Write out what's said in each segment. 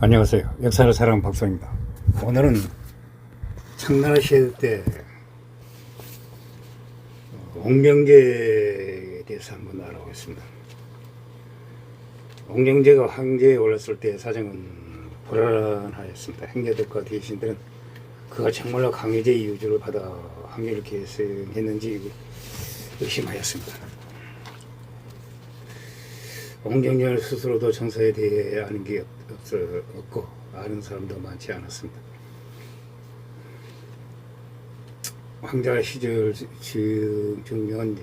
안녕하세요. 역사를 사랑하는 박성입니다. 오늘은 청나라 시대 때 옹경제에 대해서 한번 알아보겠습니다. 옹경제가 황제에 올랐을 때 사정은 불안하였습니다. 행자들과 대신들은 그가 정말로 강제의 유주를 받아 황제를 계승했는지 의심하였습니다. 옹경제는 스스로도 정사에 대해 아는 게 없고 아는 사람도 많지 않았습니다. 황자 시절 중요한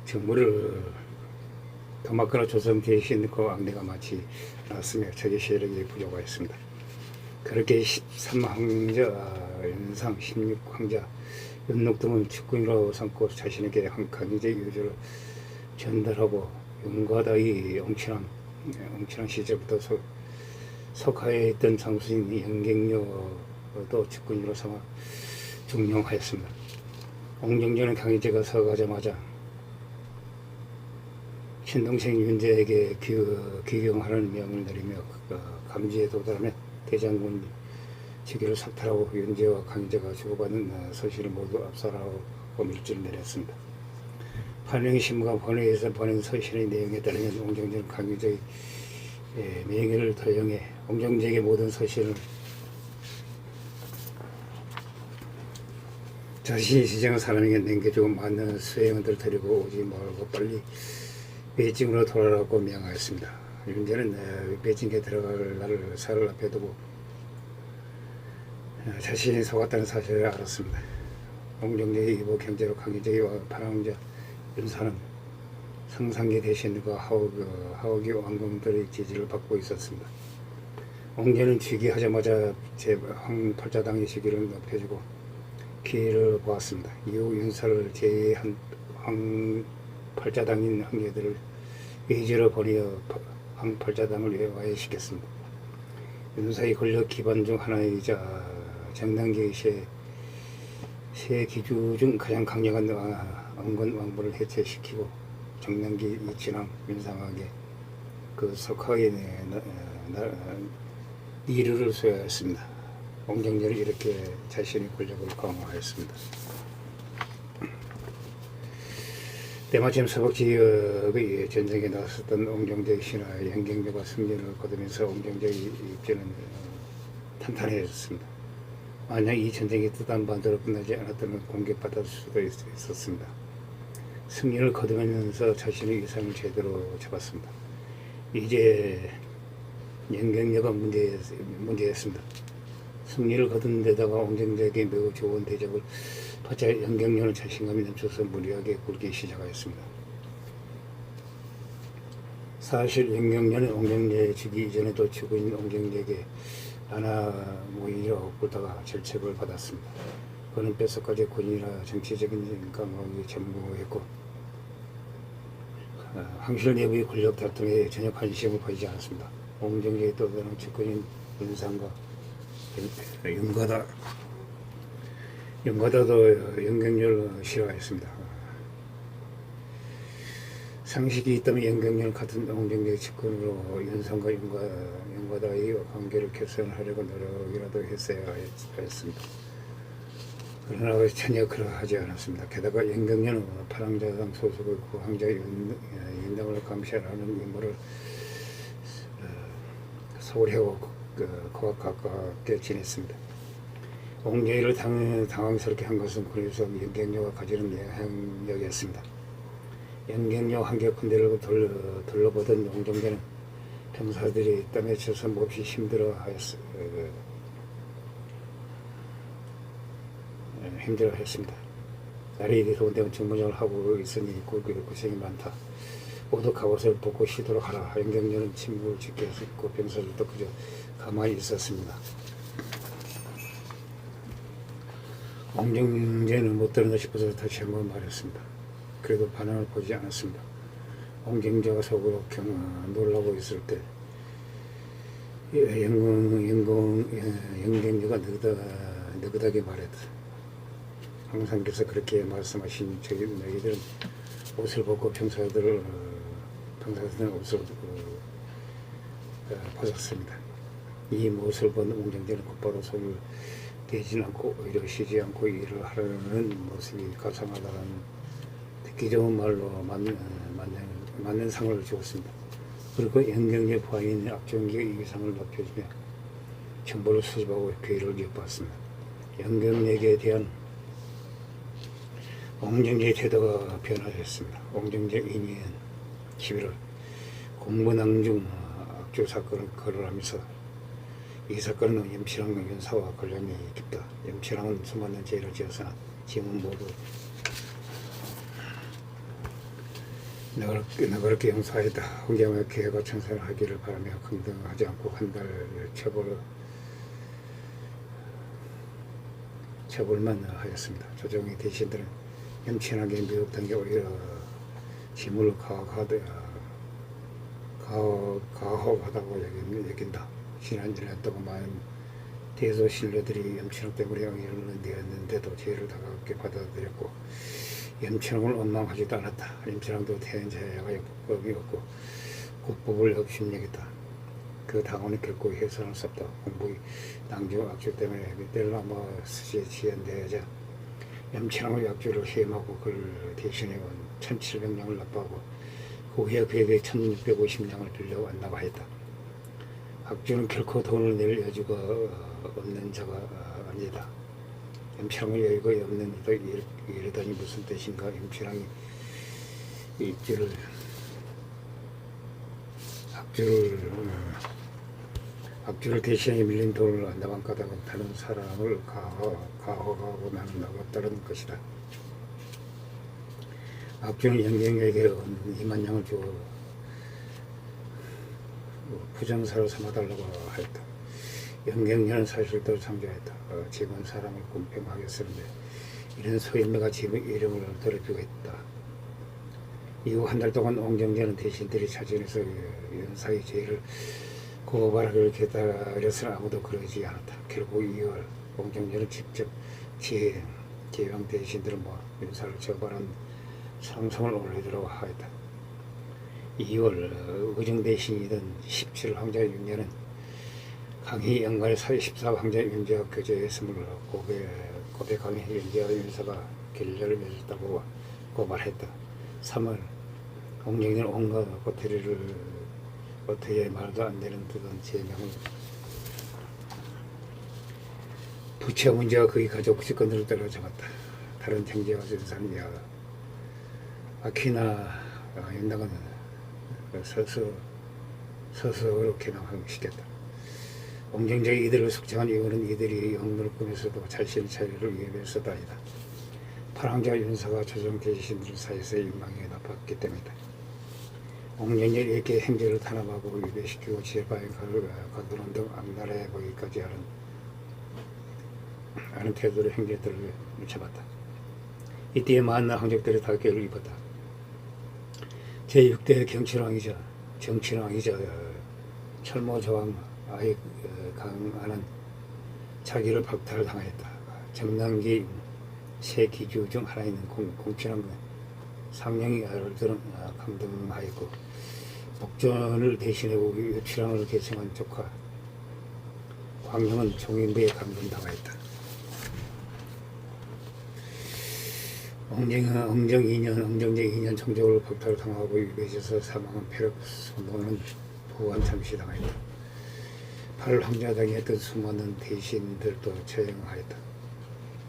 정보를 더맞거나 조선 대신과 왕래가 많지 않았으며 적의 세력이 부족하였습니다. 그렇게 13황자, 연상, 16황자, 연록 등은 측근이라고 삼고 자신에게 강제 유주를 전달하고 용과다의 옹친왕 시절부터 석하에 있던 장수인 영갱료도 측근으로 삼아 중용하였습니다. 옹경제는 강제가 서가자마자 친동생 윤제에게 귀경하라는 명을 내리며 감지에 도달하며 대장군 즉위를 삭탈하고 윤제와 강제가 주고받는 서실을 모두 압살하고 밀주를 내렸습니다. 판명신부가 번외에서 보낸 서신의 내용에 따르면 옹경제는 강제의 명예를 도용해 옹경제에게 모든 서신을 자신이 지정한 사람에게 남겨주고 많은 수행원들을 데리고 오지 말고 빨리 베이징으로 돌아가라고 명하였습니다. 윤제는 베이징에 들어갈 날을 사흘 앞에 두고 자신이 속았다는 사실을 알았습니다. 옹경제의 이보 경제로 강제와 파랑자 윤사는 성상계 대신과 하옥이 왕궁들의 지지를 받고 있었습니다. 옹제는 즉위하자마자 황팔자당의 시기를 높여주고 기회를 보았습니다. 이후 윤사를 제외한 황팔자당인 황제들을 외지로 보내어 황팔자당을 와해시켰습니다. 윤사의 권력 기반 중 하나이자 정당계의 세 기주 중 가장 강력한 왕건 왕부를 해체시키고 정당기 이친왕 윤상에게 그 석하의 니르를 수여하였습니다. 옹경제는 이렇게 자신의 권력을 강화하였습니다. 때마침 서북 지역의 전쟁에 나섰던 옹경제의 신하 영경제가 승리를 거두면서 옹경제의 입지는 탄탄해졌습니다. 만약 이 전쟁이 뜻한 반대로 끝나지 않았다면 공격받을 수도 있었습니다. 승리를 거두면서 자신의 위상을 제대로 잡았습니다. 이제 영경제가 문제였습니다. 승리를 거둔 데다가 옹경제에게 매우 좋은 대접을 받자 영경제는 자신감이 넘쳐서 무리하게 굴기 시작하였습니다. 사실 영경제는 옹경제 즉위 이전에도 주군인 옹경제에게 아나무인이라고 굴다가 절책을 받았습니다. 그는 뼛속까지 군인이라 정치적인 감각이 전무했고 황실 내부의 권력 다툼에 전혀 관심을 보이지 않았습니다. 옹경제의 또 다른 측근인 윤상과 윤과다도 영경제를 싫어했습니다. 상식이 있다면 영경제는 같은 옹경제의 측근으로 윤상과 윤과다의 관계를 개선하려고 노력이라도 했어야 했습니다. 그러나 전혀 그러하지 않았습니다. 게다가 영경제는 파랑자당 소속의 구황자 윤당을 감시하라는 임무를 소홀하고 그와 가깝게 지냈습니다. 옹경제를 당황스럽게 한 것은 그래서 영경제가 가지는 영향력이었습니다. 영경제 한개 군대를 둘러보던 옹경제는 병사들이 땀에 젖어 몹시 힘들어했습니다. 날이 더운데 정문을 하고 있으니 고생이 많다. 모두 갑옷을 벗고 쉬도록 하라. 영경제는 침묵을 지켰고 병사들도 그저 가만히 있었습니다. 옹경제는 못 들었나 싶어서 다시 한번 말했습니다. 그래도 반응을 보이지 않았습니다. 옹경제가 속으로 놀라고 있을 때 영경제가 느긋하게 말했다. 항상께서 그렇게 말씀하신 저희 너희들은 옷을 벗고 병사들은 옷을 벗었습니다. 이 모습을 본 옹정제는 곧바로 손을 대지 않고 오히려 쉬지 않고 일을 하려는 모습이 가상하다는 듣기 좋은 말로 맞는 상을 주었습니다. 그리고 영경제 부하인 악종기의 위상을 높여주며 정보를 수집하고 교회를 이어받았습니다. 영경에게 대한 옹정제의 태도가 변화했습니다. 옹정제 2년 11월 공문왕중 악주 사건을 거론하면서 이 사건은 염치랑 윤사와 관련이 깊다. 염치랑은 수많은 죄를 지었으나 지금은 모두 너그럽게 용서하였다. 홍경의 기회가 천사를 하기를 바라며 강등하지 않고 한 달 처벌만 하였습니다. 조정의 대신들은 염치하게 미혹된 게 오히려 지물을 가혹하다고 여긴다. 지난 1년 동안 많은 대소 신료들이 염치랑 때문에 영향을 내었는데도 죄를 다가게 받아들였고 염치랑을 원망하지도 않았다. 염치랑도 태연자야가 법이 없고 국법을 업신여겼다. 그 당원이 결코 해서는 수 없다. 공부의 낭주 악주 때문에 때를 아마 스시에 지연되어자 염치랑의 악주를 해임하고 그를 대신해 온 1700냥을 납부하고 그 후에 그에게 1650냥을 빌려왔다고 했다. 악주는 결코 돈을 낼 여주가 없는 자가 아니다. 염치랑의 여유가 없는 이다 이르다니 무슨 뜻인가. 염치랑이 악주를 대신해 밀린 돈을 안다만 까닭은 다른 사람을 가혹하고 나는 없다는 것이다. 악주는 영경에게 2만냥을 주어 부정사로 삼아달라고 하였다. 영경녀는 사실도 창조했다. 지금 사람을 공평하게 쓰는데 이런 소인매가 지금 이름을 더럽히고 했다. 이후 한 달 동안 옹정제는 대신들이 자진해서 윤사의 죄를 고발하기를 기다렸으나 아무도 그러지 않았다. 결국 2월 옹정제는 직접 제왕 대신들을 모아 윤사를 처벌한 상송을 올리도록 하였다. 2월 의정 대신이던 17 황자 윤제는 강희 영갈 사이 14 황자 윤제와 교제했음을 고백하며 윤제와 윤사가 결렬을 맺었다고 고발했다. 3월 옹정제는 온갖 꼬투리를 어떻게 말도 안 되는 듯한 제명을 부채 문제와 그의 가족 직권들을 때려잡았다. 다른 형제와 윤사는 아키나 윤당은 서서로 개명시켰다. 옹정제의 이들을 숙청한 이유는 이들이 영문을 꾸면서도 자신의 자유를 위해서도 아니다. 팔황자 윤사가 조정 대신들 사이에서 인망에 나빴기 때문이다. 옹정제는 이렇게 행제를 탄압하고 위배시키고 지혜바에 가두는 등 악랄해 보이기까지 하는 태도로 행제들을 잡았다. 이때에 많은 항적들이 타격을 입었다. 제6대 정친왕이자 철모저왕 아이 강하는 자기를 박탈당하였다. 정남기 세 기주 중 하나인 공친왕은 상령이 아들들은 강등하였고 복전을 대신하고 유치랑을 계승한 조카 광형은 종인부에 강등당하였다. 옹정제 2년 정적으로 박탈을 당하고 유배지에서 사망한 패력소모는 보관 잠시 당하였다. 8월 황자당이 했던 수많은 대신들도 처형하였다.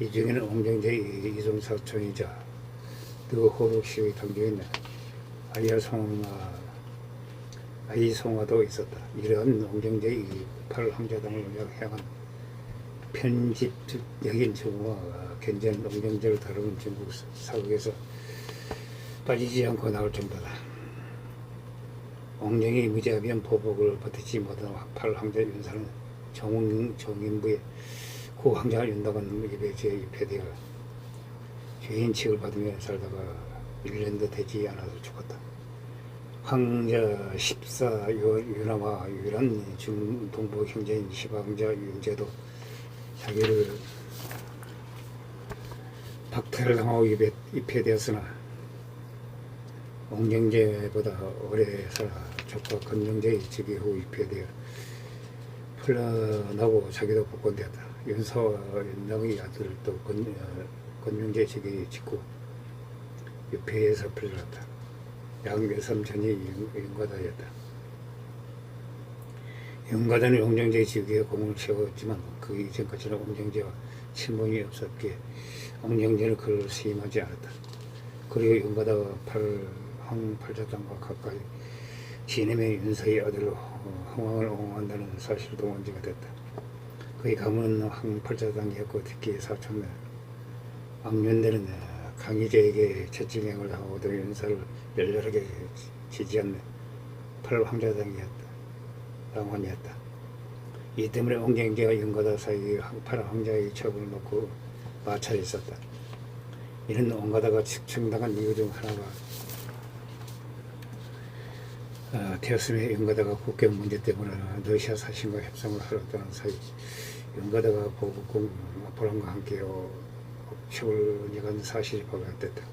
이 중에는 옹정제의 이종사촌이자 호록시의 당주인 아이송화도 있었다. 이러한 옹정제의 8월 황자당을 향한 편집적인 정부와 견제는 옹정제를 다루는 중국 사극에서 빠지지 않고 나올 정도다. 옹정이 무자비한 보복을 버티지 못한 8월 황자 윤사는 정인부의 고 황자를 윤다간 예배제에 입회되어 죄인칙을 받으며 살다가 1년도 되지 않아서 죽었다. 황자 14 윤화와 유일한 중동부 형제인 시방자 윤제도 자기를 박탈을 당하고 입회되었으나 옹정제보다 오래 살아 조카 건정제의 즉위 후 입회되어 풀려나고 자기도 복권되었다. 윤서와 윤당의 아들도 권명제 직위 짓고 유폐에서 풀려났다. 양외삼천이 윤과다였다. 윤과다는 옹정제 지위에 공을 세웠지만 그 이전까지는 옹정제와 친분이 없었기에 옹정제는 그를 수임하지 않았다. 그리고 윤과다가 황팔자당과 가까이 진임의 윤서의 아들로 황왕을 옹호한다는 사실도 문제가 됐다. 그의 가문은 황팔자당이었고 특히 사촌내 왕윤대는 강희제에게 채찍행을 당하고도 윤서를 열렬하게 지지한 팔황자당이었다. 당원이었다. 이 때문에 옹정제와 윤과다 사이에 팔황자의 처분을 놓고 마찰이 있었다. 이는 옹과다가 측정당한 이유 중 하나가 되었으며 윤과다가 국경 문제 때문에 러시아 사신과 협상을 하러 떠난 사이 윤과다가 보국공 포란과 함께 옥첩을 이간 사실이 발각됐다.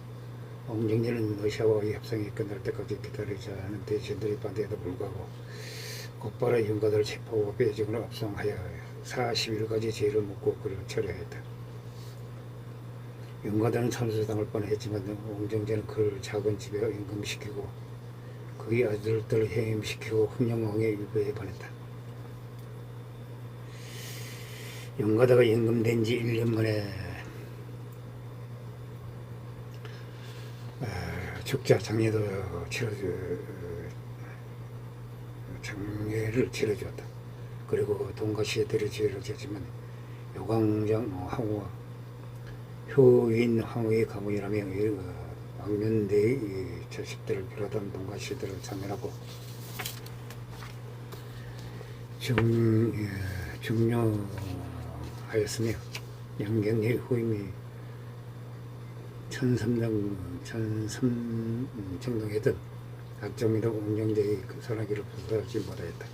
옹정제는 러시아와의 협상이 끝날 때까지 기다리지 않은 대신들의 반대에도 불구하고 곧바로 윤과다를 체포하고 베이징으로 압송하여 40일까지 죄를 묻고 그를 철회했다. 윤과다는 참수당할 뻔했지만 옹정제는 그를 작은 집에 임금시키고 그의 아들들을 해임시키고 흥령왕에 유배해 보냈다. 윤과다가 임금된 지 1년 만에 축자 장례를 치러주었다. 그리고 동가시에들의 죄를 졌지만 요광장 황후와 효인 황후의 가문이라며 왕년대의 자식들을 비롯한 동가시들을 참여하고 중요하였으며 양경의 후임이 천삼정동에든 악정이도 옹정제의 선하기를 부수하지 못하였다.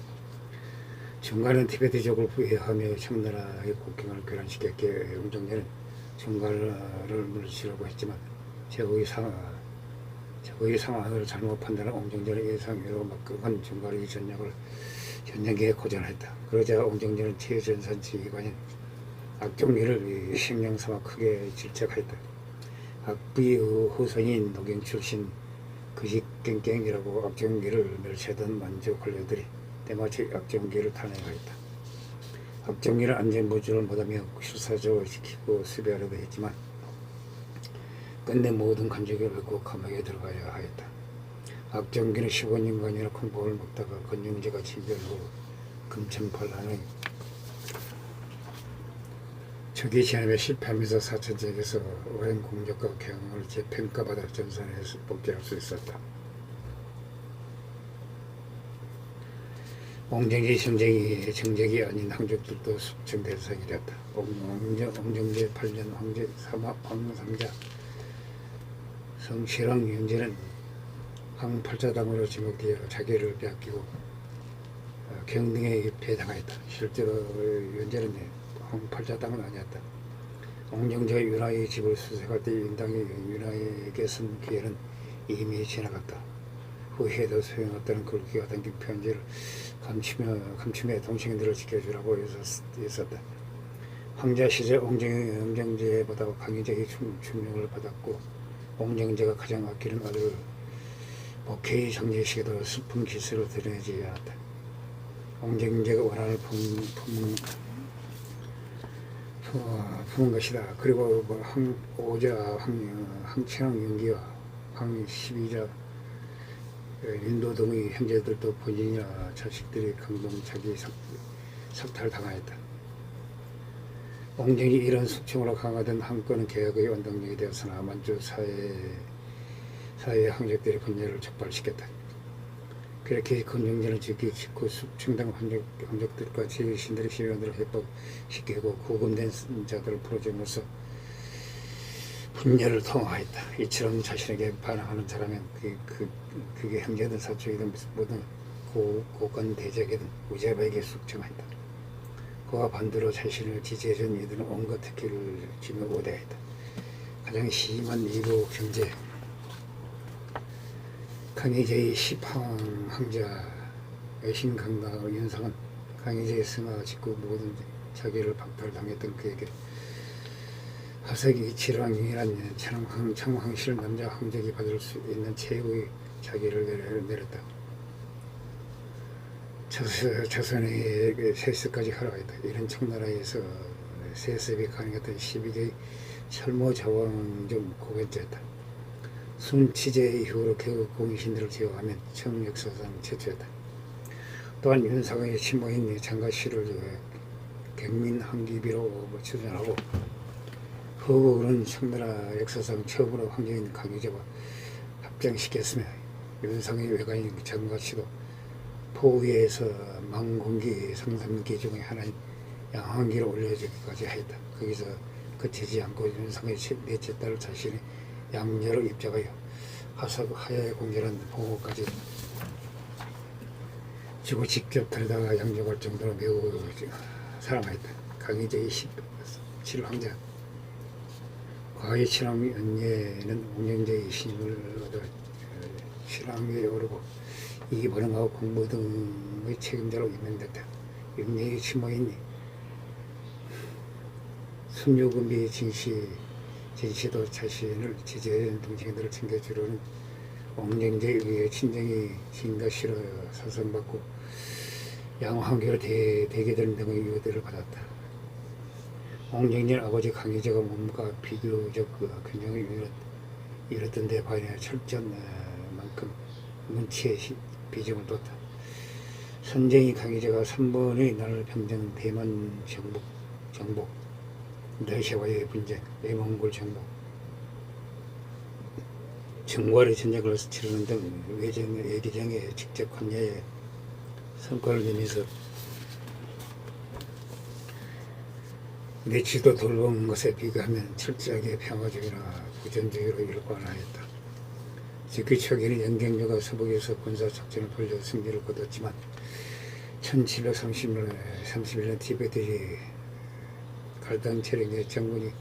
중간은 티베트족을 부여하며 청나라의 국경을 교란시켰기에 옹정제는 중간을 물리치려고 했지만 제국의 상황을 잘못 판단한 옹정제는 예상외로 막강한 중간의 전략에 고전했다. 그러자 옹정제는 최전선 지휘관인 악종기를 식량 삼아 크게 질책하였다. 악비의 후손인 노경 출신 그식갱갱이라고 악종기를 멸시하던 만주 관료들이 때마치 악종기를 탄핵하였다. 악종기를 안전보조를 못하며 실사적으로 지키고 수배하려고 했지만 끝내 모든 간직을 받고 감옥에 들어가야 하였다. 악종기는 15년간이나 공복을 먹다가 권영제가 지별 후 금천팔란의 초기 시험에 실패하면서 사천제에서 오랜 공력과 경험을 재평가받아 전선에서 복귀할 수 있었다. 옹정제 정적이 아닌 황족들도 숙청 대상이 되었다. 옹정제 8년 황제 황삼자 성실왕 윤제는 황팔자당으로 지목되어 자기를 빼앗기고 경등에 배당하였다. 실제로 윤제는 황팔자당은 아니었다. 옹정제가 윤하의 집을 수색할 때 윤당이 윤하에게 쓴 기회는 이미 지나갔다. 후회도 소용없다는 글귀가 담긴 편지를 감추며 동생들을 지켜주라고 했었다. 황자 시절 옹정제보다 강희적인 충명을 받았고 옹정제가 가장 아끼는 아들 복회의 장례식에도 슬픈 기술을 드러내지 않았다. 옹정제가 원한을 품은 것이다. 그리고 황오자, 황천왕 윤기와 황12자 윤도 등의 형제들도 본인이나 자식들이 강동차기 삭탈당하였다. 옹정이 이런 숙청으로 강화된 한권은 개혁의 원동력이 되었으나 만주 사회의 황족들의 분열을 촉발시켰다. 그렇게 권영제는 즉위 직후 숙청당 황족들과 제신들의 시민들을 해법시키고 구금된 자들을 풀어줌으로써 분열을 통화했다. 이처럼 자신에게 반항하는 사람은 그게 형제든 사촌이든 모든 고관 대적이든 우자바에게 숙청했다. 그와 반대로 자신을 지지해준 이들은 온갖 특기를 지며 오대했다. 가장 심한 이부 경제 강희제의 10황 황자 애신강과 윤상은 강희제의 승하 직후 모든 자기를 박탈당했던 그에게 화석이 칠왕이란 청황실 남자 황제기 받을 수 있는 최고의 자기를 내렸다. 조선의 세습까지 허락했다. 이런 청나라에서 세습이 가능했던 12개의 철모 자왕 중 고견자였다. 순치제 이후로 개국 공신들을 제외하면 청역사상 최초였다. 또한 윤상의 친모인 장가씨를 갱민항기비로 추천하고 허국은 청나라 역사상 처음으로 황제인 강희제와 합장시켰으며 윤상의 외가인 장가씨도 포위에서 망공기 상삼기 중의 하나인 양황기를 올려주기까지 하였다. 거기서 그치지 않고 윤상의 넷째 딸 자신의 양녀로 입장하여 화석 하야의 공개란 보고까지 주고 직접 들여다가 양육할 정도로 매우 사랑하였다. 강희제의 17황자 과거의 칠왕 연예는 옥령제의 신임을 얻어 칠왕위에 오르고 이기 번영하고 공부 등의 책임자로 임명됐다. 윤예의 친모인 순유금비 진시도 자신을 지지하는 동생들을 챙겨주려는 옥령제에 의해 친정이 진가시로 사선받고 양황교로 대계되는 등의 유대를 받았다. 옥령제는 아버지 강희제가 몸과 비교적 균형을 이뤘던 데 반해 철저만큼 문치에 비중을 뒀다. 선쟁이 강희제가 3번의 나라를 평정 대만 정복 러시아와의 분쟁, 내몽골 정복, 정과의 전쟁을 치르는 등 외기정에 직접 관여해 성과를 내면서 내치도 돌아온 것에 비교하면 철저하게 평화적이나 부전적으로 일관하였다. 즉위 초기에는 연경조가 서북에서 군사작전을 벌여 승리를 거뒀지만 1731년 티베트의 갈당 체령의 정군이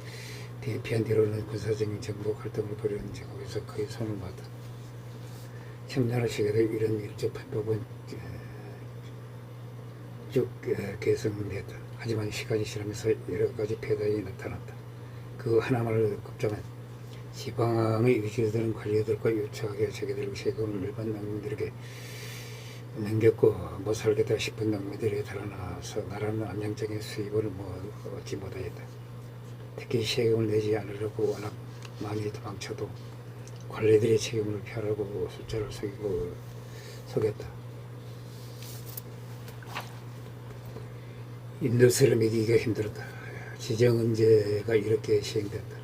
대피한 뒤로는 군사적인 정복 활동을 벌이는 제국에서 거의 손을 놨다. 청나라 시기에 이런 일조 편법은 쭉 개선됐다. 하지만 시간이 지나면서 여러 가지 폐단이 나타났다. 그 하나만을 꼽자면 지방의 위치들은 관리들과 유착하게 자기들의 세금을 일반 낭민들에게 넘겼고 못 살겠다 싶은 낭민들이 달아나서 나라는 안정적인 수입을 얻지 못하였다. 특히 세금을 내지 않으려고 워낙 많이 도망쳐도 관리들의 책임을 피하려고 숫자를 속였다. 인도세를 매기기가 힘들었다. 지정은제가 이렇게 시행됐다.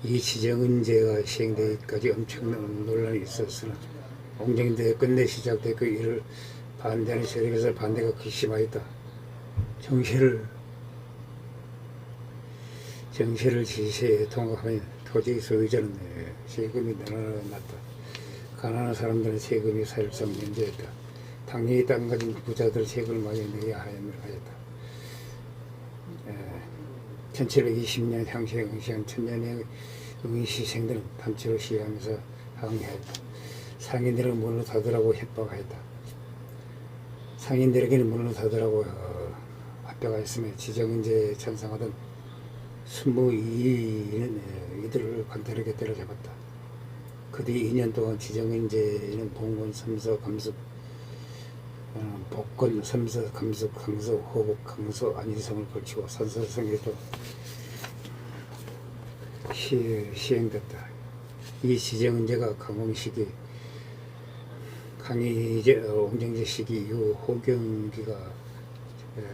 이 지정은제가 시행되기까지 엄청난 논란이 있었으나 옥령제에 끝내 시작된 그 일을 반대하는 세력에서 반대가 극심하였다. 정시를 지시에 통과하면 토지 소유자는 세금이 늘어났다. 가난한 사람들은 세금이 사실상 면제했다. 당연히 땅 가진 부자들 세금을 많이 내야 하였다. 1720년 향시에 응시한 천년의 응시생들은 단체로 시위하면서 항의하였다. 상인들은 문을 닫으라고 협박하였다. 상인들에게는 문을 닫으라고 협박하였으며 지정은제에 찬성하던 22인은 이들을 간단하게 때려잡았다. 그 뒤 2년 동안 지정은제는 봉건, 삼서, 감습, 복건, 삼서, 감습, 강서, 호국, 강서, 안희성을 걸치고 산서성에도 시행됐다. 이 지정은제가 강홍시기, 강희제, 옥령제 시기 이후 호경기가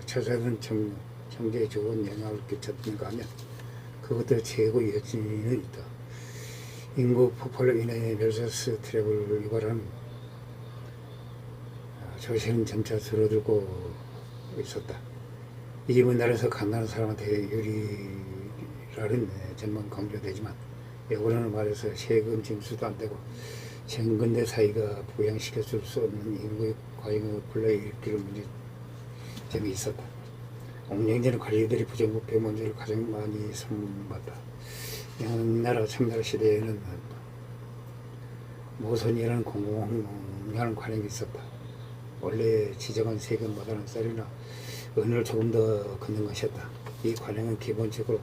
찾아든 정제에 좋은 영향을 끼쳤는가 하면 그것도 최고의 여진은 있다. 인구 폭발로 인해 멜서스 트랩을 유발한 조세는 점차 줄어들고 있었다. 이번 날에서 가난한 사람한테 유리라는 점만 강조되지만 역으로는 말해서 세금 징수도 안 되고 정근대 사회가 부양시켜줄 수 없는 인구의 과잉을 불러일으킬 문제점이 있었다. 옥령제는 관리들이 부정부패 문제를 가장 많이 선봤다. 명나라 청나라 시대에는 모선이라는 공공하는 관행이 있었다. 원래 지정한 세금보다는 쌀이나 은을 조금 더 걷는 것이었다. 이 관행은 기본적으로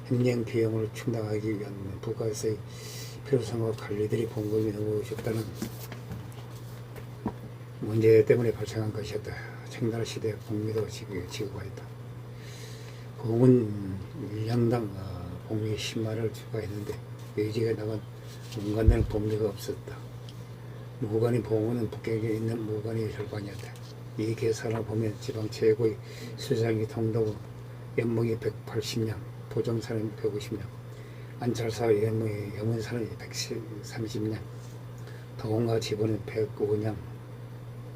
행령 비용을 충당하기 위한 부가세의 필요성과 관리들이 봉급이 너무 적다는 문제 때문에 발생한 것이었다. 청나라 시대 복리도 지급하였다. 봉은 1량당 복리 10만을 추가했는데 외지에 나간 문관에는 복리가 없었다. 무관이 봉은 북경에 있는 무관의 절반이었다. 이 계산을 보면 지방 최고의 수장이 통도고 연봉이 180냥, 도정사는 150냥, 안찰사 연봉이 영문사는 130냥, 동원과 지번은 105냥,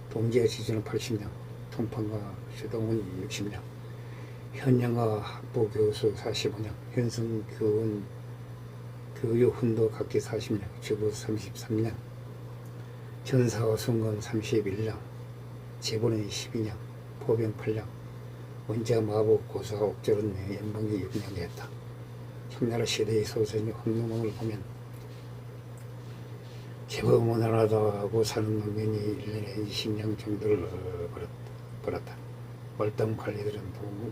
동지의 지주는 80냥, 통판과 수동은 60냥, 현령과 학부교수 45냥, 현승교훈 교육훈도 각기 40냥, 주부 33냥, 전사와 순건 31냥, 지번은 12냥, 포병 8냥, 원자 마법 고사 옥절은 연봉이 6냥이었다. 청나라 시대의 소설인 홍룡왕을 보면 제법 무난하다고 사는 농민이 1년에 20냥 정도를 벌었다. 월당 관리들은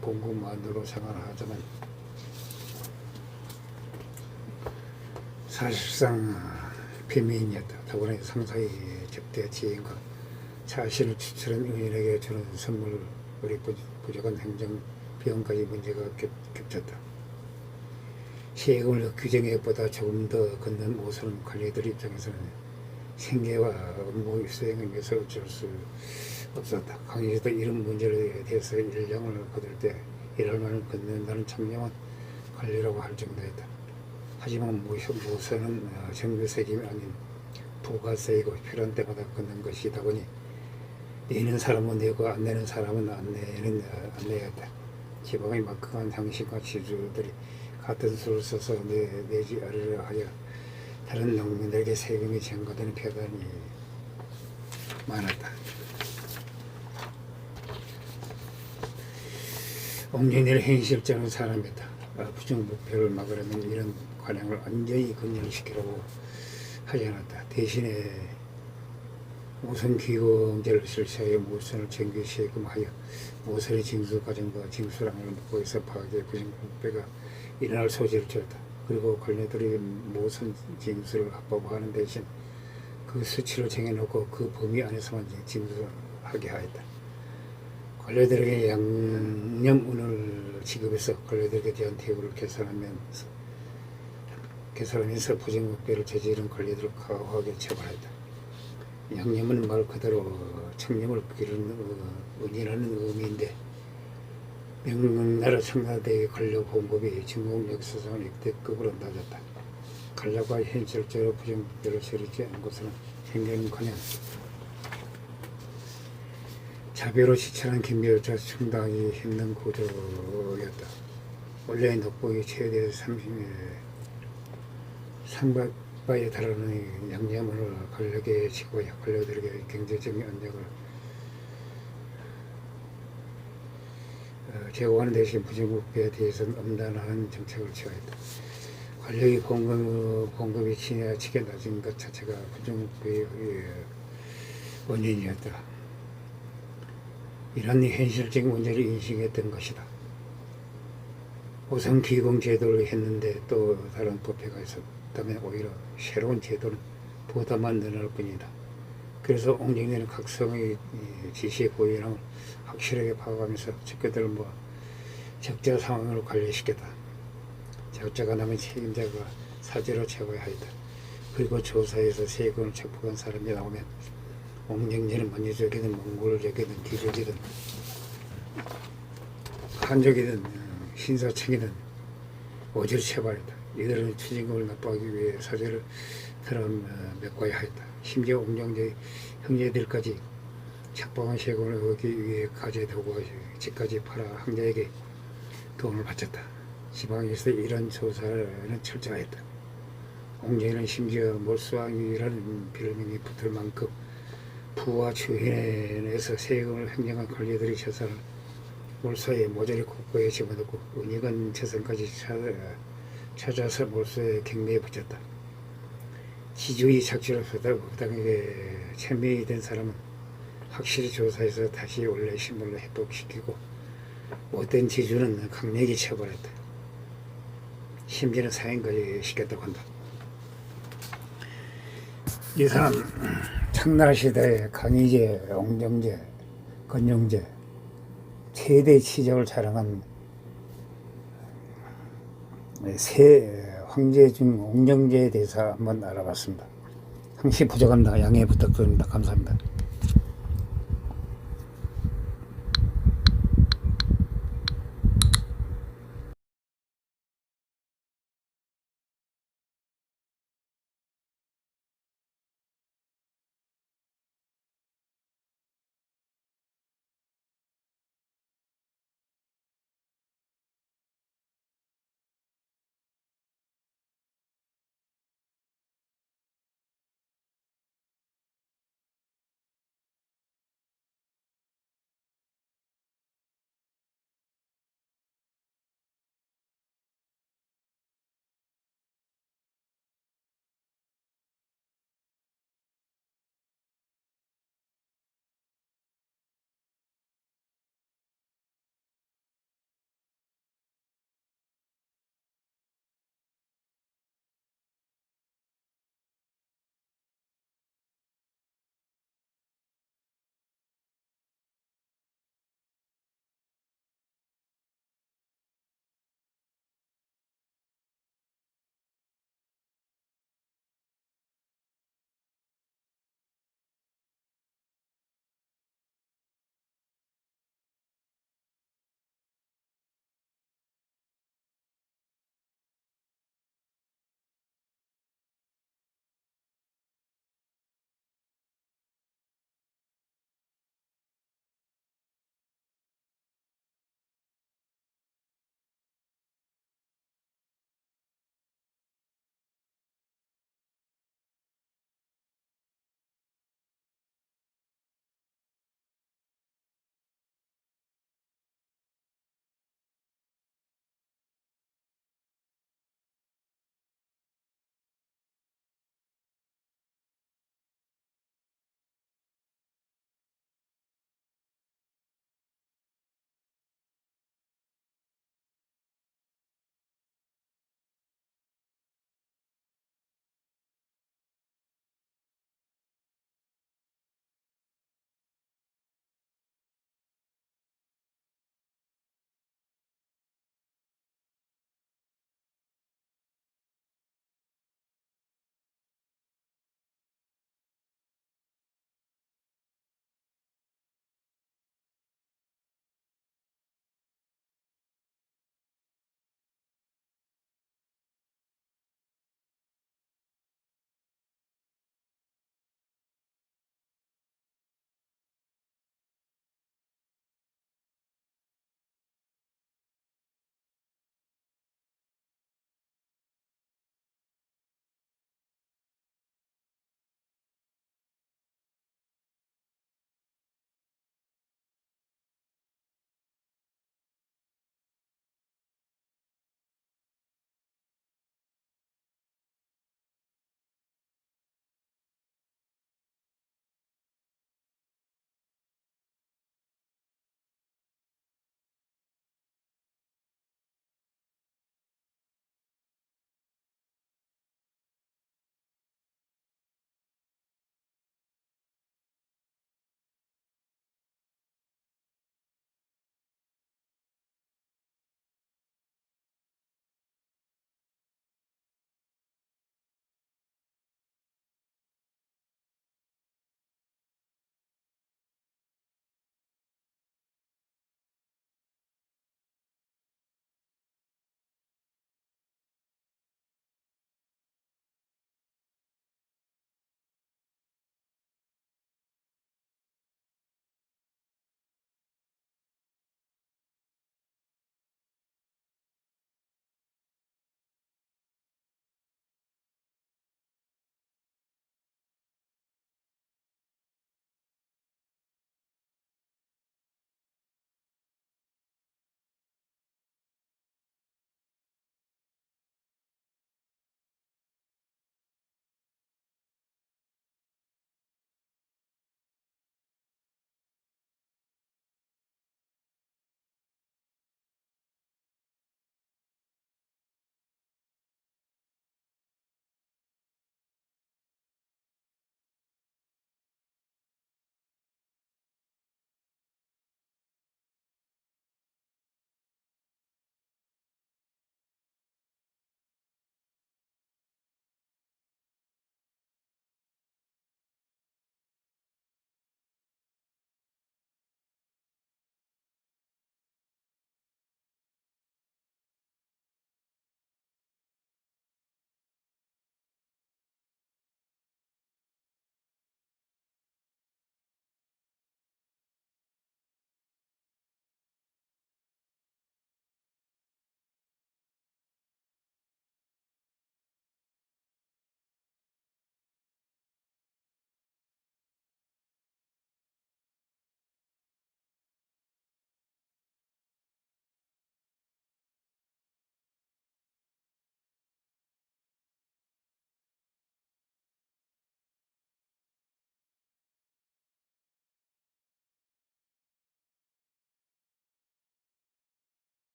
봉급만으로 생활하자면 사실상 비밀이었다. 더구나 상사의 접대 지인과 자신을 추천한 의인에게 주는 선물이 부족한 행정 비용까지 문제가 겹쳤다. 세금을 규정액보다 조금 더 걷는 모순은 관리들 입장에서는 생계와 업무 수행을 위해서 어쩔 수 없었다. 강의에서도 이런 문제에 대해서 일량을 거둘 때 일할 만을 걷는다는 참념은 관리라고 할 정도였다. 하지만 모선은 정규세금이 아닌 부가세이고 필요한 때마다 걷는 것이다 보니 내는 사람은 내고 안 내는 사람은 안 내야 했다. 지방의 막강한 당신과 지주들이 같은 수를 써서 내지 않으려 하여 다른 농민들에게 세금이 전가되는 폐단이 많았다. 옹진이를 행실자는 사람이다. 부정부패를 막으려면 이런 관행을 완전히 근절시키라고 하지 않았다. 대신에 모선기금제를 실시하여 모선을 정규세금하여 모선의 징수 과정과 징수량을 묵고해서 파악의 부정부패가 일어날 소지를 주었다. 그리고 관료들이 모선 징수를 확보하는 대신 그 수치를 정해놓고 그 범위 안에서만 징수하게 하였다. 관료들에게 양념운을 지급해서 관료들에게 대한 대우를 개선하면서 부정부패를 저지른 관료들을 가혹하게 처벌했다. 양념은 말 그대로 청렴을 기르는 은이라는 의미인데 명나라 청나라대의 관료 봉급이 중국 역사상 역대급으로 낮았다. 관료가 현실적으로 부정부패를 저지르지 않은 것은 행정커녕 자비로 지천한 김비조차 충당하기 힘든 구조였다. 원래 녹복이 최대 300바에 달하는 양념을 관료에게 지고 관료들에게 경제적인 안정을 제공하는 대신 부정부패에 대해서는 엄단한 정책을 취하였다. 관료의 봉급이 지나치게 낮은 것 자체가 부정부패의 원인이었다. 이런 현실적인 문제를 인식했던 것이다. 우선 기공제도를 했는데 또 다른 부패가 있었다면 오히려 새로운 제도는 부담만 늘어날 뿐이다. 그래서 옹진이는 각성의 지시 고인을 확실하게 파악하면서 적자들을 적자 상황을 관리시켰다. 적자가 나면 책임자가 사죄로 처벌해야 했다. 그리고 조사에서 세금을 척박한 사람이 나오면 옹진이는 만유족이든 몽골족이든 귀족이든 한족이든 신사청이든 오지를 처벌했다. 이들은 추징금을 납부하기 위해 사죄를 맺어야 했다. 심지어 옹정제의 형제들까지 척박한 세금을 얻기 위해 가재도구 집까지 팔아 황제에게 돈을 바쳤다. 지방에서 이런 조사는 철저했다. 옹정이는 심지어 몰수왕이라는 별명이 붙을 만큼 부와 주인에서 세금을 횡령한 관리들이 재산을 몰수에 모조리 국고에 집어넣고 은익은 재산까지 찾아서 몰수에 경매에 붙였다. 지주의 착취를 부당하게 천명이 된 사람은 확실히 조사해서 다시 원래 신분을 회복시키고 못된 지주는 강력히 처벌했다. 심지어는 사형까지 시켰다고 한다. 이 사람 청나라 시대에 강희제, 옹정제, 건영제 최대 치적을 자랑한 세 황제 중 옹정제에 대해서 한번 알아봤습니다. 항시 부족합니다. 양해 부탁드립니다. 감사합니다.